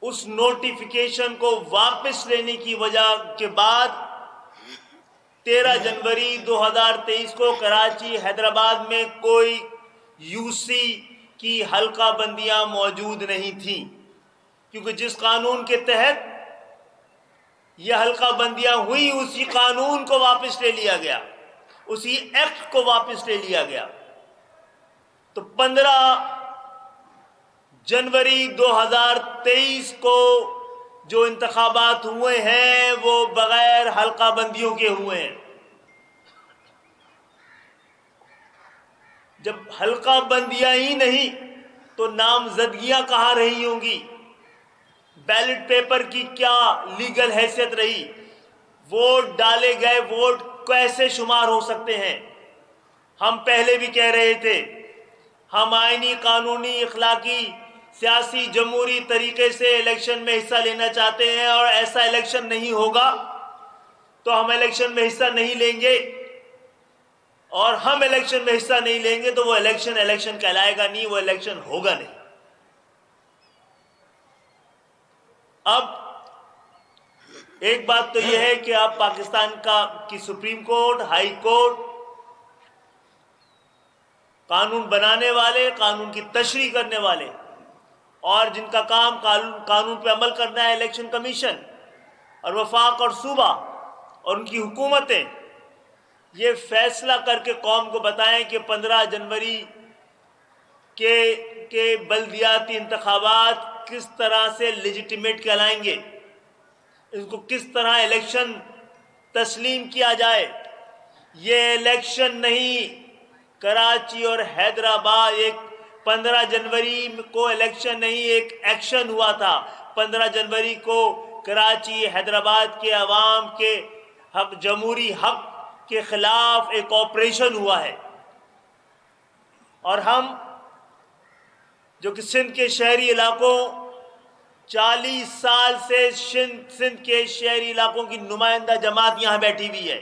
اس notification کو واپس لینے کی وجہ کے بعد 13 جنوری 2023 کو کراچی حیدرآباد میں کوئی یو سی کی حلقہ بندیاں موجود نہیں تھیں، کیونکہ جس قانون کے تحت یہ حلقہ بندیاں ہوئی اسی قانون کو واپس لے لیا گیا، اسی ایکٹ کو واپس لے لیا گیا۔ تو 15 جنوری 2023 کو جو انتخابات ہوئے ہیں وہ بغیر حلقہ بندیوں کے ہوئے ہیں۔ جب حلقہ بندیاں ہی نہیں تو نامزدگیاں کہاں رہی ہوں گی؟ بیلٹ پیپر کی کیا لیگل حیثیت رہی؟ ووٹ ڈالے گئے ووٹ کیسے شمار ہو سکتے ہیں؟ ہم پہلے بھی کہہ رہے تھے، ہم آئینی، قانونی، اخلاقی، سیاسی، جمہوری طریقے سے الیکشن میں حصہ لینا چاہتے ہیں، اور ایسا الیکشن نہیں ہوگا تو ہم الیکشن میں حصہ نہیں لیں گے، اور ہم الیکشن میں حصہ نہیں لیں گے تو وہ الیکشن کہلائے گا نہیں، وہ الیکشن ہوگا نہیں۔ اب ایک بات تو یہ ہے کہ اب پاکستان کی سپریم کورٹ، ہائی کورٹ، قانون بنانے والے، قانون کی تشریح کرنے والے، اور جن کا کام قانون پہ عمل کرنا ہے، الیکشن کمیشن اور وفاق اور صوبہ اور ان کی حکومتیں، یہ فیصلہ کر کے قوم کو بتائیں کہ 15 جنوری کے بلدیاتی انتخابات کس طرح سے لیجیٹیمیٹ کہلائیں گے، ان کو کس طرح الیکشن تسلیم کیا جائے۔ یہ الیکشن نہیں، کراچی اور حیدرآباد، ایک 15 جنوری کو الیکشن نہیں، ایک ایکشن ہوا تھا۔ 15 جنوری کو کراچی حیدرآباد کے عوام کے حق، جمہوری حق کے خلاف ایک آپریشن ہوا ہے، اور ہم جو کہ سندھ کے شہری علاقوں، 40 سال سے سندھ کے شہری علاقوں کی نمائندہ جماعت یہاں بیٹھی ہوئی ہے،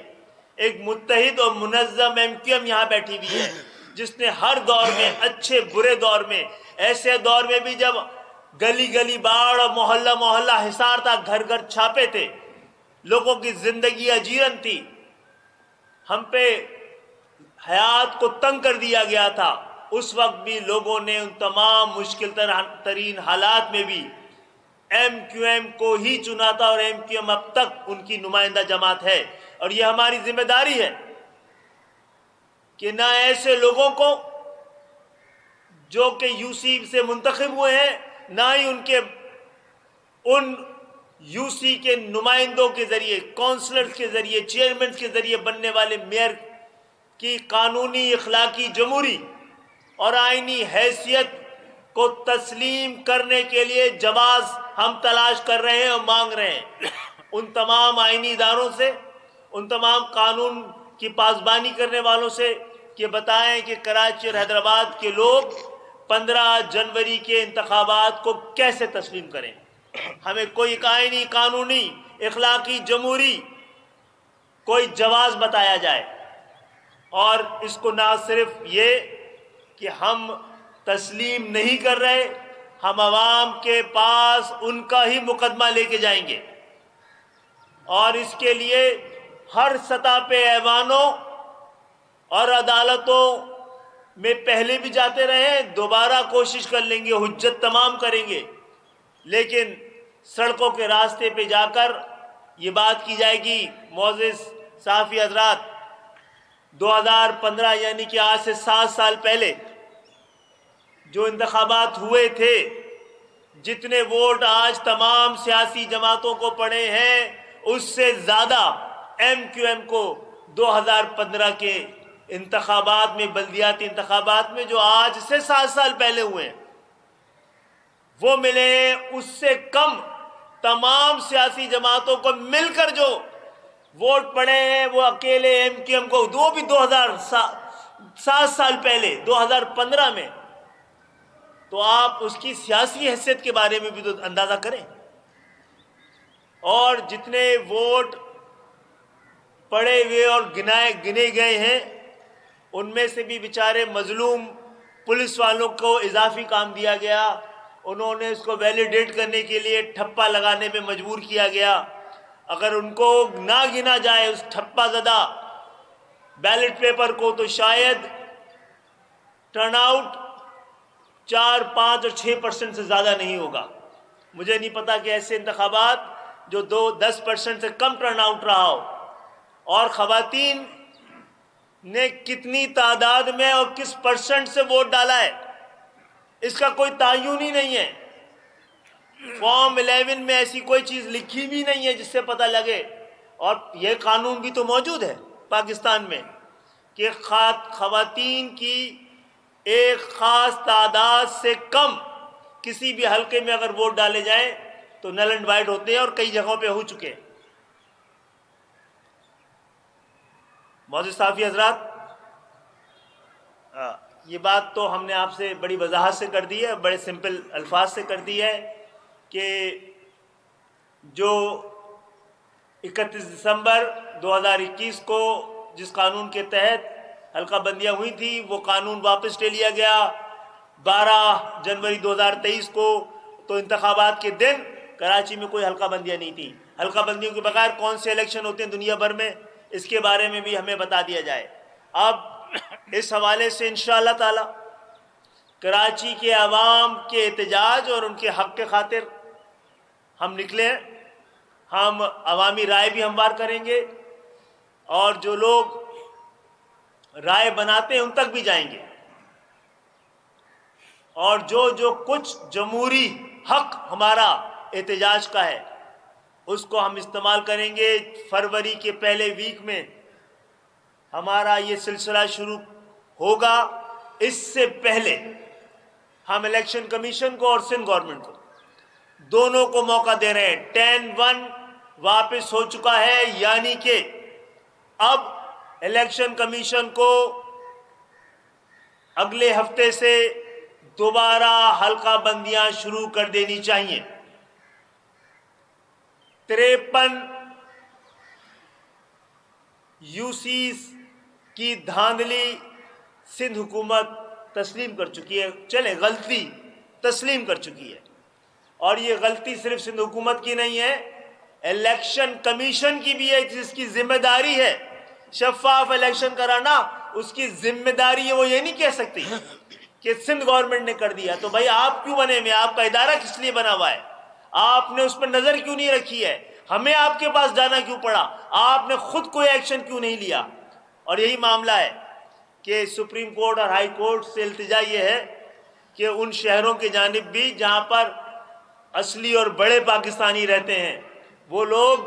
ایک متحد اور منظم MQM یہاں بیٹھی ہوئی ہے، جس نے ہر دور میں، اچھے برے دور میں، ایسے دور میں بھی جب گلی گلی باڑ اور محلہ محلہ حصار تھا، گھر گھر چھاپے تھے، لوگوں کی زندگی اجیرن تھی، ہم پہ حیات کو تنگ کر دیا گیا تھا، اس وقت بھی لوگوں نے ان تمام مشکل ترین حالات میں بھی MQM کو ہی چنا تھا، اور MQM اب تک ان کی نمائندہ جماعت ہے۔ اور یہ ہماری ذمہ داری ہے کہ نہ ایسے لوگوں کو جو کہ یو سی سے منتخب ہوئے ہیں، نہ ہی ان یو سی کے نمائندوں کے ذریعے، کونسلرز کے ذریعے، چیئرمین کے ذریعے بننے والے میئر کی قانونی، اخلاقی، جمہوری اور آئینی حیثیت کو تسلیم کرنے کے لیے جواز ہم تلاش کر رہے ہیں اور مانگ رہے ہیں ان تمام آئینی اداروں سے، ان تمام قانون کی پاسبانی کرنے والوں سے، کہ بتائیں کہ کراچی اور حیدرآباد کے لوگ 15 جنوری کے انتخابات کو کیسے تسلیم کریں۔ ہمیں کوئی آئینی، قانونی، اخلاقی، جمہوری کوئی جواز بتایا جائے، اور اس کو نہ صرف یہ کہ ہم تسلیم نہیں کر رہے، ہم عوام کے پاس ان کا ہی مقدمہ لے کے جائیں گے، اور اس کے لیے ہر سطح پہ ایوانوں اور عدالتوں میں پہلے بھی جاتے رہے، دوبارہ کوشش کر لیں گے، حجت تمام کریں گے، لیکن سڑکوں کے راستے پہ جا کر یہ بات کی جائے گی۔ معزز صحافی حضرات، 2015 یعنی کہ آج سے 7 سال پہلے جو انتخابات ہوئے تھے، جتنے ووٹ آج تمام سیاسی جماعتوں کو پڑے ہیں، اس سے زیادہ MQM کو 2015 کے انتخابات میں، بلدیاتی انتخابات میں جو آج سے 7 سال پہلے ہوئے ہیں، وہ ملے ہیں۔ اس سے کم تمام سیاسی جماعتوں کو مل کر جو ووٹ پڑے ہیں وہ اکیلے MQM کو، وہ بھی 7 سال پہلے 2015 میں۔ تو آپ اس کی سیاسی حیثیت کے بارے میں بھی تو اندازہ کریں، اور جتنے ووٹ پڑے ہوئے اور گنے گئے ہیں، ان میں سے بھی بیچارے مظلوم پولیس والوں کو اضافی کام دیا گیا، انہوں نے اس کو ویلیڈیٹ کرنے کے لیے ٹھپا لگانے پہ مجبور کیا گیا. اگر ان کو نہ گنا جائے اس ٹھپا زدہ بیلٹ پیپر کو تو شاید ٹرن آؤٹ 4, 5 اور 6% سے زیادہ نہیں ہوگا. مجھے نہیں پتا کہ ایسے انتخابات جو 10% سے کم ٹرن آؤٹ رہا ہو اور خواتین نے کتنی تعداد میں اور کس پرسنٹ سے ووٹ ڈالا ہے اس کا کوئی تعین ہی نہیں ہے. فارم 11 میں ایسی کوئی چیز لکھی بھی نہیں ہے جس سے پتہ لگے. اور یہ قانون بھی تو موجود ہے پاکستان میں کہ خواتین کی ایک خاص تعداد سے کم کسی بھی حلقے میں اگر ووٹ ڈالے جائیں تو نل اینڈ وائڈ ہوتے ہیں اور کئی جگہوں پہ ہو چکے ہیں. معزز صحافی حضرات، یہ بات تو ہم نے آپ سے بڑی وضاحت سے کر دی ہے، بڑے سمپل الفاظ سے کر دی ہے کہ جو 31 دسمبر 2021 کو جس قانون کے تحت حلقہ بندیاں ہوئی تھی وہ قانون واپس لے لیا گیا. 12 جنوری 2023 کو تو انتخابات کے دن کراچی میں کوئی حلقہ بندیاں نہیں تھی. حلقہ بندیوں کے بغیر کون سے الیکشن ہوتے ہیں دنیا بھر میں، اس کے بارے میں بھی ہمیں بتا دیا جائے. اب اس حوالے سے انشاءاللہ تعالی کراچی کے عوام کے احتجاج اور ان کے حق کے خاطر ہم نکلے ہیں. ہم عوامی رائے بھی ہموار کریں گے اور جو لوگ رائے بناتے ہیں ان تک بھی جائیں گے اور جو کچھ جمہوری حق ہمارا احتجاج کا ہے اس کو ہم استعمال کریں گے. فروری کے پہلے ویک میں ہمارا یہ سلسلہ شروع ہوگا. اس سے پہلے ہم الیکشن کمیشن کو اور سندھ گورنمنٹ کو دونوں کو موقع دے رہے ہیں. 10-1 واپس ہو چکا ہے، یعنی کہ اب الیکشن کمیشن کو اگلے ہفتے سے دوبارہ حلقہ بندیاں شروع کر دینی چاہیے. 53 UCs کی دھاندلی سندھ حکومت تسلیم کر چکی ہے، چلے غلطی تسلیم کر چکی ہے. اور یہ غلطی صرف سندھ حکومت کی نہیں ہے، الیکشن کمیشن کی بھی ہے جس کی ذمہ داری ہے شفاف الیکشن کرانا. اس کی ذمہ داری ہے، وہ یہ نہیں کہہ سکتی کہ سندھ گورنمنٹ نے کر دیا. تو بھائی آپ کیوں بنے ہوئے، آپ کا ادارہ کس لیے بنا ہوا ہے؟ آپ نے اس پر نظر کیوں نہیں رکھی ہے؟ ہمیں آپ کے پاس جانا کیوں پڑا؟ آپ نے خود کوئی ایکشن کیوں نہیں لیا؟ اور یہی معاملہ ہے کہ سپریم کورٹ اور ہائی کورٹ سے التجا یہ ہے کہ ان شہروں کی جانب بھی جہاں پر اصلی اور بڑے پاکستانی رہتے ہیں، وہ لوگ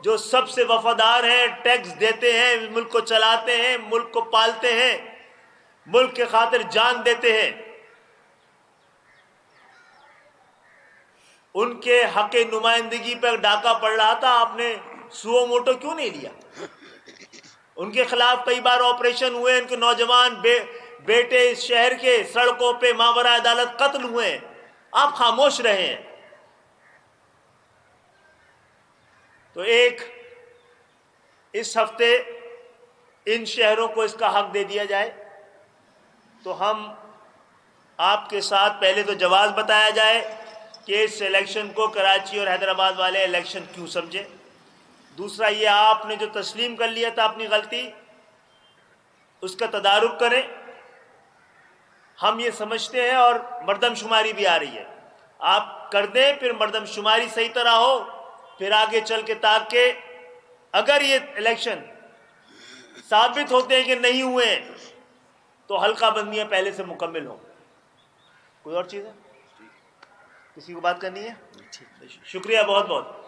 جو سب سے وفادار ہیں، ٹیکس دیتے ہیں، ملک کو چلاتے ہیں، ملک کو پالتے ہیں، ملک کے خاطر جان دیتے ہیں، ان کے حق نمائندگی پر ڈاکہ پڑ رہا تھا. آپ نے سو موٹو کیوں نہیں لیا؟ ان کے خلاف کئی بار آپریشن ہوئے، ان کے نوجوان بیٹے اس شہر کے سڑکوں پہ ماورا عدالت قتل ہوئے، آپ خاموش رہے ہیں. تو ایک اس ہفتے ان شہروں کو اس کا حق دے دیا جائے تو ہم آپ کے ساتھ پہلے تو جواز بتایا جائے کہ اس الیکشن کو کراچی اور حیدرآباد والے الیکشن کیوں سمجھے. دوسرا یہ آپ نے جو تسلیم کر لیا تھا اپنی غلطی اس کا تدارک کریں. ہم یہ سمجھتے ہیں اور مردم شماری بھی آ رہی ہے، آپ کر دیں، پھر مردم شماری صحیح طرح ہو، پھر آگے چل کے تاکہ اگر یہ الیکشن ثابت ہوتے ہیں کہ نہیں ہوئے تو حلقہ بندیاں پہلے سے مکمل ہوں. کوئی اور چیز ہے؟ کسی کو بات کرنی ہے؟ شکریہ بہت بہت.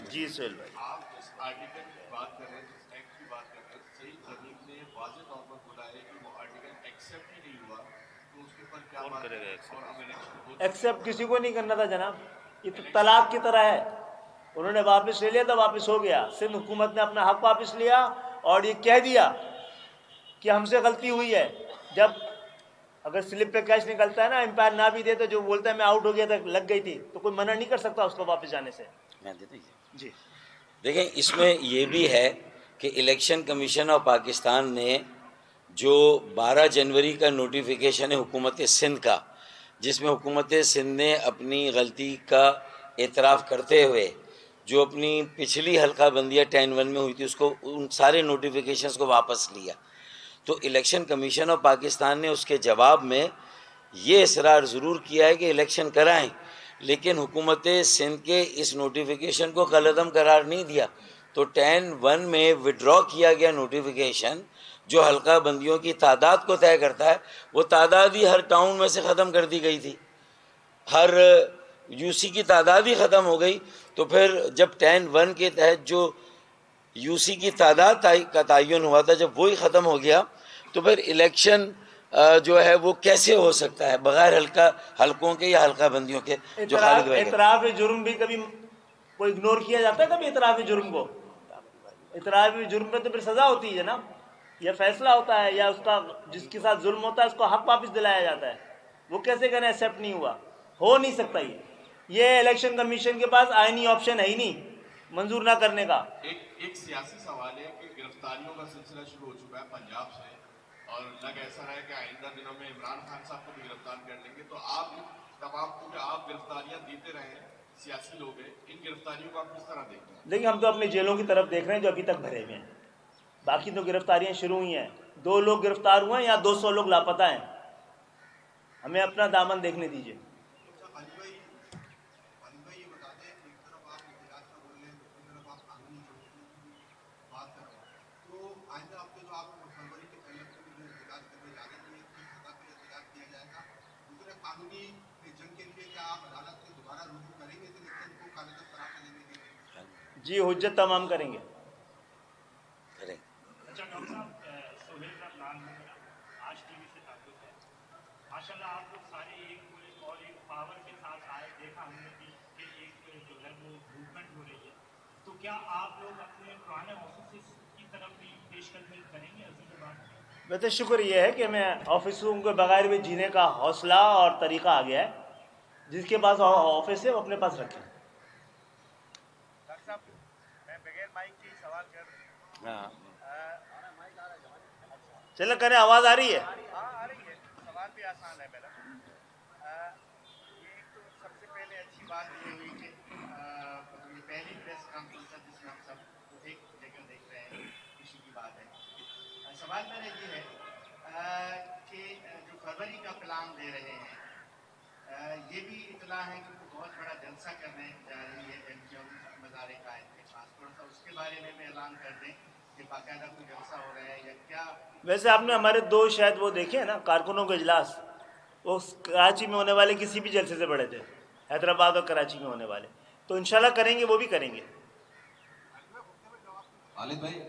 جی سہیل بھائی، آپ اس آرٹیکل کی بات کر رہے ہیں، جس ایکٹ کی بات کر رہے ہیں، سعید ظہیر نے واضح طور پر بولا ہے کہ وہ آرٹیکل ایکسیپٹ ہی نہیں ہوا، تو اس کے اوپر کیا بات کرے گا؟ اور اب الیکشن ایکسیپٹ کسی کو نہیں کرنا تھا جناب، یہ تو طلاق کی طرح ہے. انہوں نے واپس لے لیا تھا، واپس ہو گیا. سندھ حکومت نے اپنا حق واپس لیا اور یہ کہہ دیا کہ ہم سے غلطی ہوئی ہے. جب اگر سلپ پہ کیش نکلتا ہے نا، امپائر نہ بھی دے تو جو بولتا ہے میں آؤٹ ہو گیا تھا، لگ گئی تھی، تو کوئی منع نہیں کر سکتا اس کو واپس جانے سے. میں دیتا ہوں. جی دیکھیں اس میں یہ بھی ہے کہ الیکشن کمیشن آف پاکستان نے جو 12 جنوری کا نوٹیفیکیشن ہے حکومت سندھ کا، جس میں حکومت سندھ نے اپنی غلطی کا اعتراف کرتے ہوئے جو اپنی پچھلی حلقہ بندیاں 10-1 میں ہوئی تھی اس کو، ان سارے نوٹیفیکیشنز کو واپس لیا، تو الیکشن کمیشن آف پاکستان نے اس کے جواب میں یہ اصرار ضرور کیا ہے کہ الیکشن کرائیں، لیکن حکومت سندھ کے اس نوٹیفیکیشن کو کالعدم قرار نہیں دیا۔ تو 10-1 میں وڈرا کیا گیا نوٹیفیکیشن جو حلقہ بندیوں کی تعداد کو طے کرتا ہے، وہ تعداد ہی ہر ٹاؤن میں سے ختم کر دی گئی تھی، ہر یو سی کی تعداد ہی ختم ہو گئی۔ تو پھر جب 10-1 کے تحت جو یو سی کی تعداد کا تعین ہوا تھا، جب وہی ختم ہو گیا تو پھر الیکشن جو ہے وہ کیسے ہو سکتا ہے بغیر حلقوں کے یا حلقہ بندیوں کے؟ جو خالد بھائی اعتراف جرم بھی کبھی کوئی اگنور کیا جاتا ہے کبھی اعتراف جرم کو؟ اعتراف جرم پہ تو پھر سزا ہوتی ہے جناب، یا فیصلہ ہوتا ہے، یا اس کا جس کے ساتھ ظلم ہوتا ہے اس کو حق واپس دلایا جاتا ہے، وہ کیسے کریں؟ ایکسیپٹ نہیں ہوا، ہو نہیں سکتا یہ الیکشن کمیشن کے پاس آئینی آپشن ہے ہی نہیں منظور نہ کرنے کا۔ ایک سیاسی سوال ہے کہ گرفتاریوں کا سلسلہ شروع ہو چکا ہے پنجاب سے، اور لگ ایسا رہا ہے کہ آئندہ دنوں میں عمران خان صاحب کو بھی گرفتار کر لیں گے، تو آپ تمام کو آپ گرفتاریاں دیتے رہے ہیں، سیاسی لوگ ہیں، ان گرفتاریوں کو آپ کس طرح دیکھتے ہیں؟ دیکھیں، ہم تو اپنی جیلوں کی طرف دیکھ رہے ہیں جو ابھی تک بھرے ہوئے ہیں، باقی تو گرفتاریاں شروع ہوئی ہیں، 2 لوگ گرفتار ہوئے ہیں یا 200 لوگ لاپتہ ہیں، ہمیں اپنا دامن دیکھنے دیجیے۔ جی، حجت تمام کریں گے۔ اچھا ڈاکٹر صاحب، سہیل کا نام ہے میرا، آج ٹی وی سے تعلق ہے۔ ماشاءاللہ آپ لوگ سارے ایک اور ایک پاور کے ساتھ آئے، دیکھا ہم نے بھی کہ ایک جو ہے وہ موومنٹ ہو رہی ہے، تو کیا آپ لوگ اپنے پرانے آفیسز کی طرف بھی پیش قدمی کریں گے عزیز بات؟ ویسے شکر یہ ہے کہ ہمیں آفسوں کے بغیر بھی جینے کا حوصلہ اور طریقہ آ گیا ہے، جس کے پاس آفس ہے وہ اپنے پاس رکھیں۔ ڈاکٹر صاحب، میں بغیر مائک کے سوال کر رہا ہوں۔ چلو کریں، آواز آ رہی ہے؟ ہاں آ رہی ہے، سوال بھی آسان ہے میرا۔ یہ تو سب سے پہلے اچھی بات یہ ہوئی کہ یہ پہلی پریس کانفرنس ہے جس میں ہم سب ایک جگہ دیکھ رہے ہیں، خوشی کی بات ہے۔ سوال میرا یہ ہے کہ جو فروری کا پلان دے رہے ہیں، یہ بھی اطلاع ہے کہ بہت بڑا جلسہ کرنے جا رہی ہے مزار قائد کے پاس، تھوڑا سا اس کے بارے میں بھی اعلان کر دیں کہ باقاعدہ کوئی جلسہ ہو رہا ہے یا کیا؟ ویسے آپ نے ہمارے 2 شاید وہ دیکھے ہیں نا کارکنوں کے اجلاس، وہ کراچی میں ہونے والے کسی بھی جلسے سے بڑے تھے، حیدرآباد اور کراچی میں ہونے والے، تو انشاءاللہ کریں گے، وہ بھی کریں گے۔ خالد بھائی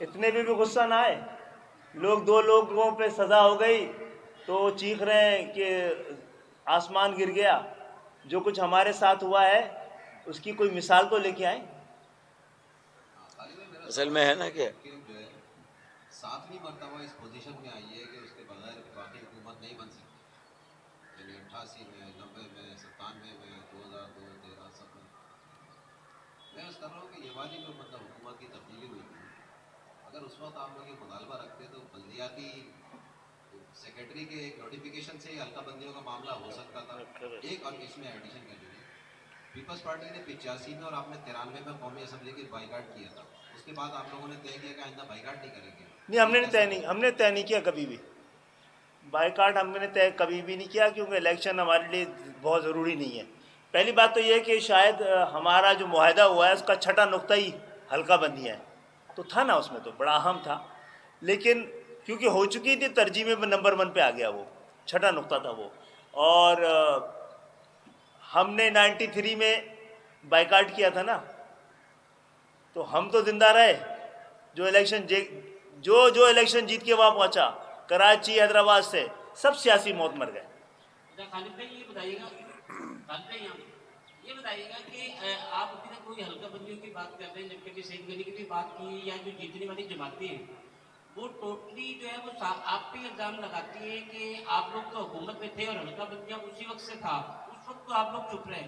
اتنے بھی غصہ نہ آئے، لوگ 2 لوگوں پہ سزا ہو گئی تو چیخ رہے ہیں کہ آسمان گر گیا، جو کچھ ہمارے ساتھ ہوا ہے اس کی کوئی مثال تو لے کے آئیں۔ اصل میں ہے نا کہ 7ویں مرتبہ اس پوزیشن میں آئی ہے کہ اس کے بغیر باقی حکومت نہیں بن سکتی، یعنی 88 میں، 90 میں، 97 میں، 2002، 13، 17۔ میں اس کر رہا ہوں کہ یہ والی جو مطلب حکومت کی تبدیلی ہوئی تھی، اگر اس وقت آپ لوگ یہ مطالبہ رکھتے تو بلدیاتی سیکرٹری کے ایک نوٹیفیکیشن سے حلقہ بندیوں کا معاملہ ہو سکتا تھا۔ ایک اور اس میں ایڈیشن کر لیجیے، پیپلز پارٹی نے 85 میں اور آپ نے 93 میں قومی اسمبلی کی بائیکاٹ کیا تھا، اس کے بعد آپ لوگوں نے طے کیا کہ آئندہ بائیکاٹ نہیں کریں گے۔ نہیں، ہم نے طے نہیں کیا کبھی بھی بائیکاٹ، ہم نے طے کبھی بھی نہیں کیا، کیونکہ الیکشن ہمارے لیے بہت ضروری نہیں ہے۔ پہلی بات تو یہ ہے کہ شاید ہمارا جو معاہدہ ہوا ہے اس کا 6ٹھا نقطہ ہی حلقہ بندی ہے، تو تھا نا اس میں تو بڑا اہم تھا، لیکن کیونکہ ہو چکی تھی ترجیح میں نمبر 1 پہ آ گیا، وہ 6ٹھا نقطہ تھا وہ، اور ہم نے 93 میں بائیکاٹ کیا تھا نا، تو ہم تو زندہ رہے، جو الیکشن جیت کے وہاں پہنچا کراچی حیدرآباد سے، سب سیاسی موت مر گئے۔ خالد بھائی یہ بتائیے گا کہ آپ ابھی تک کوئی حلقہ بندیوں کی بات کر رہے ہیں، جبکہ سید غنی کی بھی بات کی، یا جو جیتنے والی جماعتیں ہیں وہ ٹوٹلی جو ہے وہ آپ پہ الزام لگاتی ہے کہ آپ لوگ تو حکومت میں تھے اور حلقہ بندیاں اسی وقت سے تھا، اس وقت تو آپ لوگ چپ رہے،